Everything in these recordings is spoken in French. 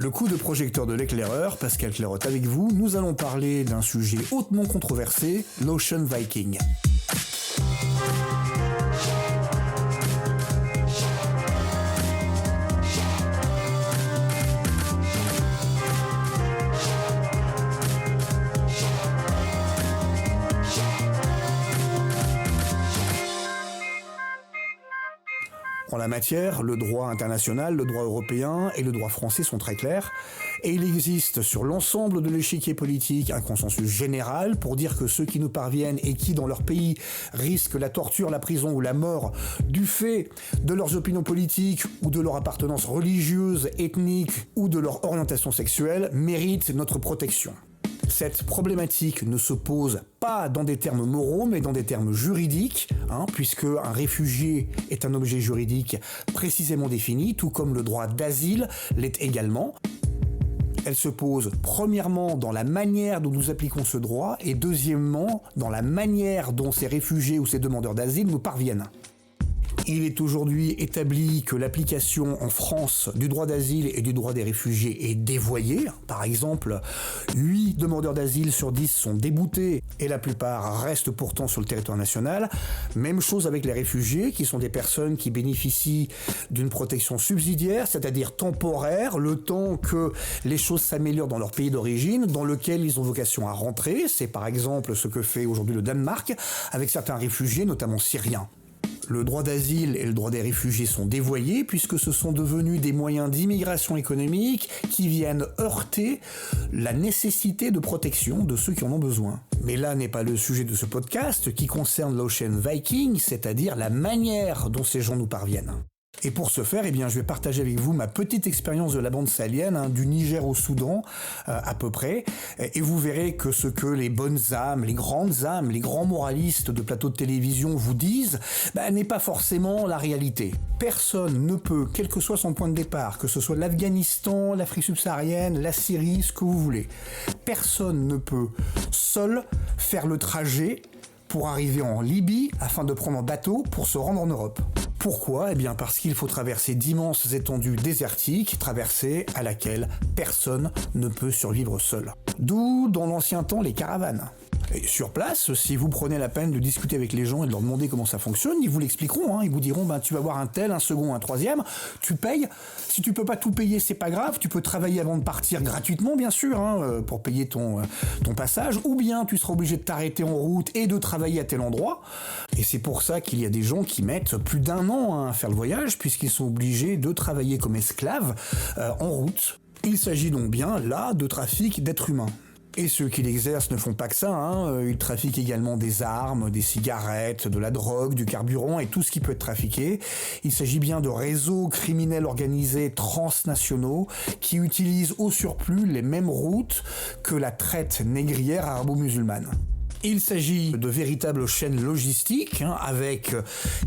Le coup de projecteur de l'éclaireur, Pascal Clairot avec vous, nous allons parler d'un sujet hautement controversé, l'Ocean Viking. En la matière, le droit international, le droit européen et le droit français sont très clairs, et il existe sur l'ensemble de l'échiquier politique un consensus général pour dire que ceux qui nous parviennent et qui, dans leur pays, risquent la torture, la prison ou la mort du fait de leurs opinions politiques ou de leur appartenance religieuse, ethnique ou de leur orientation sexuelle méritent notre protection. Cette problématique ne se pose pas dans des termes moraux, mais dans des termes juridiques, puisque un réfugié est un objet juridique précisément défini, tout comme le droit d'asile l'est également. Elle se pose premièrement dans la manière dont nous appliquons ce droit, et deuxièmement dans la manière dont ces réfugiés ou ces demandeurs d'asile nous parviennent. Il est aujourd'hui établi que l'application en France du droit d'asile et du droit des réfugiés est dévoyée. Par exemple, 8 demandeurs d'asile sur 10 sont déboutés et la plupart restent pourtant sur le territoire national. Même chose avec les réfugiés, qui sont des personnes qui bénéficient d'une protection subsidiaire, c'est-à-dire temporaire, le temps que les choses s'améliorent dans leur pays d'origine, dans lequel ils ont vocation à rentrer. C'est par exemple ce que fait aujourd'hui le Danemark avec certains réfugiés, notamment syriens. Le droit d'asile et le droit des réfugiés sont dévoyés puisque ce sont devenus des moyens d'immigration économique qui viennent heurter la nécessité de protection de ceux qui en ont besoin. Mais là n'est pas le sujet de ce podcast qui concerne l'Ocean Viking, c'est-à-dire la manière dont ces gens nous parviennent. Et pour ce faire, je vais partager avec vous ma petite expérience de la bande sahélienne, du Niger au Soudan, à peu près. Et vous verrez que ce que les bonnes âmes, les grands moralistes de plateaux de télévision vous disent, n'est pas forcément la réalité. Personne ne peut, quel que soit son point de départ, que ce soit l'Afghanistan, l'Afrique subsaharienne, la Syrie, ce que vous voulez, personne ne peut seul faire le trajet pour arriver en Libye afin de prendre un bateau pour se rendre en Europe. Pourquoi ? Parce qu'il faut traverser d'immenses étendues désertiques, traversées à laquelle personne ne peut survivre seul. D'où, dans l'ancien temps, les caravanes. Et sur place, si vous prenez la peine de discuter avec les gens et de leur demander comment ça fonctionne, ils vous l'expliqueront, ils vous diront, tu vas voir un tel, un second, un troisième, tu payes. Si tu peux pas tout payer, c'est pas grave, tu peux travailler avant de partir gratuitement, bien sûr, pour payer ton passage, ou bien tu seras obligé de t'arrêter en route et de travailler à tel endroit. Et c'est pour ça qu'il y a des gens qui mettent plus d'1 an à faire le voyage, puisqu'ils sont obligés de travailler comme esclaves en route. Il s'agit donc bien, là, de trafic d'êtres humains. Et ceux qui l'exercent ne font pas que ça, ils trafiquent également des armes, des cigarettes, de la drogue, du carburant et tout ce qui peut être trafiqué. Il s'agit bien de réseaux criminels organisés transnationaux qui utilisent au surplus les mêmes routes que la traite négrière arabo-musulmane. Il s'agit de véritables chaînes logistiques avec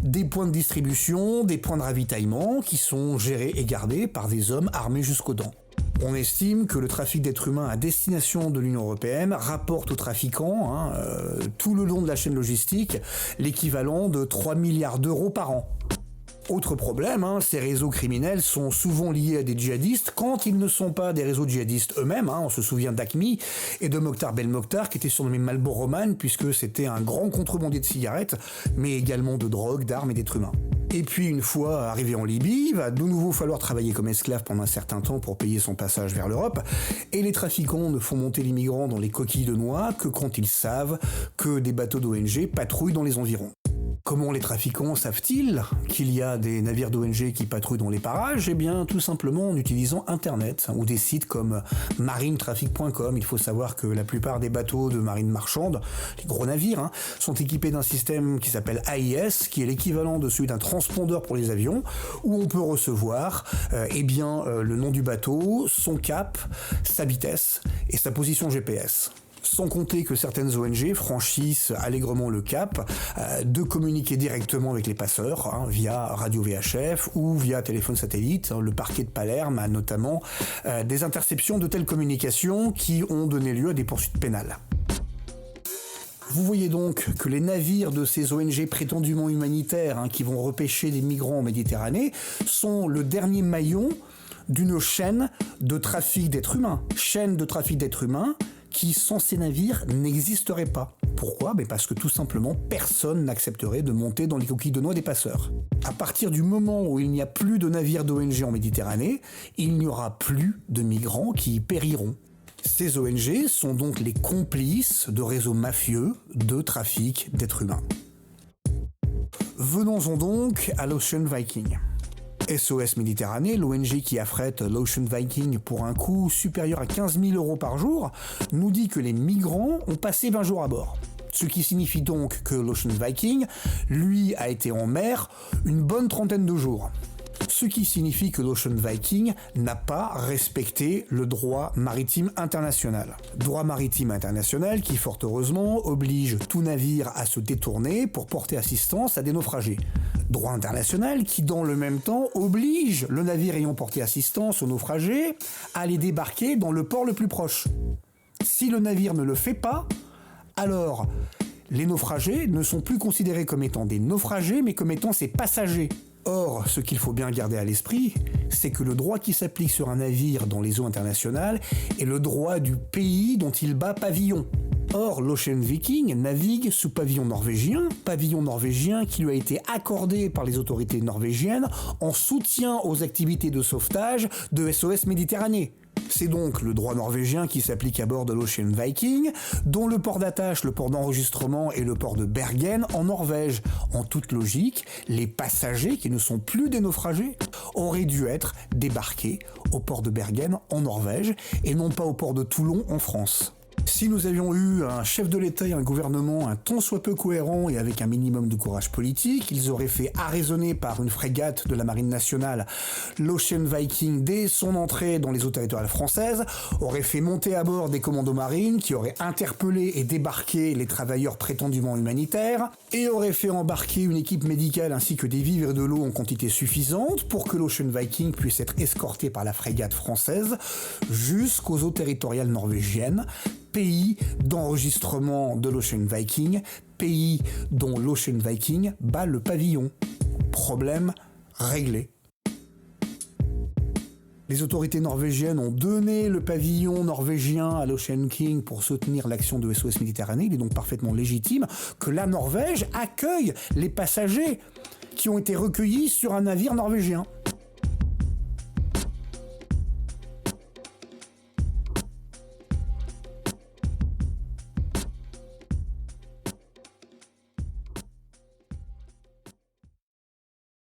des points de distribution, des points de ravitaillement qui sont gérés et gardés par des hommes armés jusqu'aux dents. On estime que le trafic d'êtres humains à destination de l'Union européenne rapporte aux trafiquants, tout le long de la chaîne logistique, l'équivalent de 3 milliards d'euros par an. Autre problème, ces réseaux criminels sont souvent liés à des djihadistes quand ils ne sont pas des réseaux djihadistes eux-mêmes. On se souvient d'Aqmi et de Mokhtar Belmokhtar qui était surnommé Marlboro Man puisque c'était un grand contrebandier de cigarettes, mais également de drogue, d'armes et d'êtres humains. Et puis une fois arrivé en Libye, il va de nouveau falloir travailler comme esclave pendant un certain temps pour payer son passage vers l'Europe, et les trafiquants ne font monter les migrants dans les coquilles de noix que quand ils savent que des bateaux d'ONG patrouillent dans les environs. Comment les trafiquants savent-ils qu'il y a des navires d'ONG qui patrouillent dans les parages ? Tout simplement en utilisant Internet ou des sites comme marinetraffic.com. Il faut savoir que la plupart des bateaux de marine marchande, les gros navires, sont équipés d'un système qui s'appelle AIS, qui est l'équivalent de celui d'un transpondeur pour les avions, où on peut recevoir le nom du bateau, son cap, sa vitesse et sa position GPS. Sans compter que certaines ONG franchissent allègrement le cap de communiquer directement avec les passeurs via radio VHF ou via téléphone satellite. Le parquet de Palerme a notamment des interceptions de telles communications qui ont donné lieu à des poursuites pénales. Vous voyez donc que les navires de ces ONG prétendument humanitaires qui vont repêcher des migrants en Méditerranée sont le dernier maillon d'une chaîne de trafic d'êtres humains. Chaîne de trafic d'êtres humains qui, sans ces navires, n'existerait pas. Pourquoi ? Parce que tout simplement, personne n'accepterait de monter dans les coquilles de noix des passeurs. À partir du moment où il n'y a plus de navires d'ONG en Méditerranée, il n'y aura plus de migrants qui y périront. Ces ONG sont donc les complices de réseaux mafieux de trafic d'êtres humains. Venons-en donc à l'Ocean Viking. SOS Méditerranée, l'ONG qui affrète l'Ocean Viking pour un coût supérieur à 15 000 € par jour, nous dit que les migrants ont passé 20 jours à bord. Ce qui signifie donc que l'Ocean Viking, lui, a été en mer une bonne trentaine de jours. Ce qui signifie que l'Ocean Viking n'a pas respecté le droit maritime international. Droit maritime international qui, fort heureusement, oblige tout navire à se détourner pour porter assistance à des naufragés. Droit international qui, dans le même temps, oblige le navire ayant porté assistance aux naufragés à les débarquer dans le port le plus proche. Si le navire ne le fait pas, alors les naufragés ne sont plus considérés comme étant des naufragés, mais comme étant ses passagers. Or, ce qu'il faut bien garder à l'esprit, c'est que le droit qui s'applique sur un navire dans les eaux internationales est le droit du pays dont il bat pavillon. Or, l'Ocean Viking navigue sous pavillon norvégien qui lui a été accordé par les autorités norvégiennes en soutien aux activités de sauvetage de SOS Méditerranée. C'est donc le droit norvégien qui s'applique à bord de l'Ocean Viking, dont le port d'attache, le port d'enregistrement est le port de Bergen en Norvège. En toute logique, les passagers qui ne sont plus des naufragés auraient dû être débarqués au port de Bergen en Norvège et non pas au port de Toulon en France. Si nous avions eu un chef de l'État et un gouvernement un tant soit peu cohérent et avec un minimum de courage politique, ils auraient fait arraisonner par une frégate de la Marine nationale l'Ocean Viking dès son entrée dans les eaux territoriales françaises, auraient fait monter à bord des commandos marines qui auraient interpellé et débarqué les travailleurs prétendument humanitaires et auraient fait embarquer une équipe médicale ainsi que des vivres et de l'eau en quantité suffisante pour que l'Ocean Viking puisse être escorté par la frégate française jusqu'aux eaux territoriales norvégiennes, pays d'enregistrement de l'Ocean Viking, pays dont l'Ocean Viking bat le pavillon. Problème réglé. Les autorités norvégiennes ont donné le pavillon norvégien à l'Ocean King pour soutenir l'action de SOS Méditerranée. Il est donc parfaitement légitime que la Norvège accueille les passagers qui ont été recueillis sur un navire norvégien.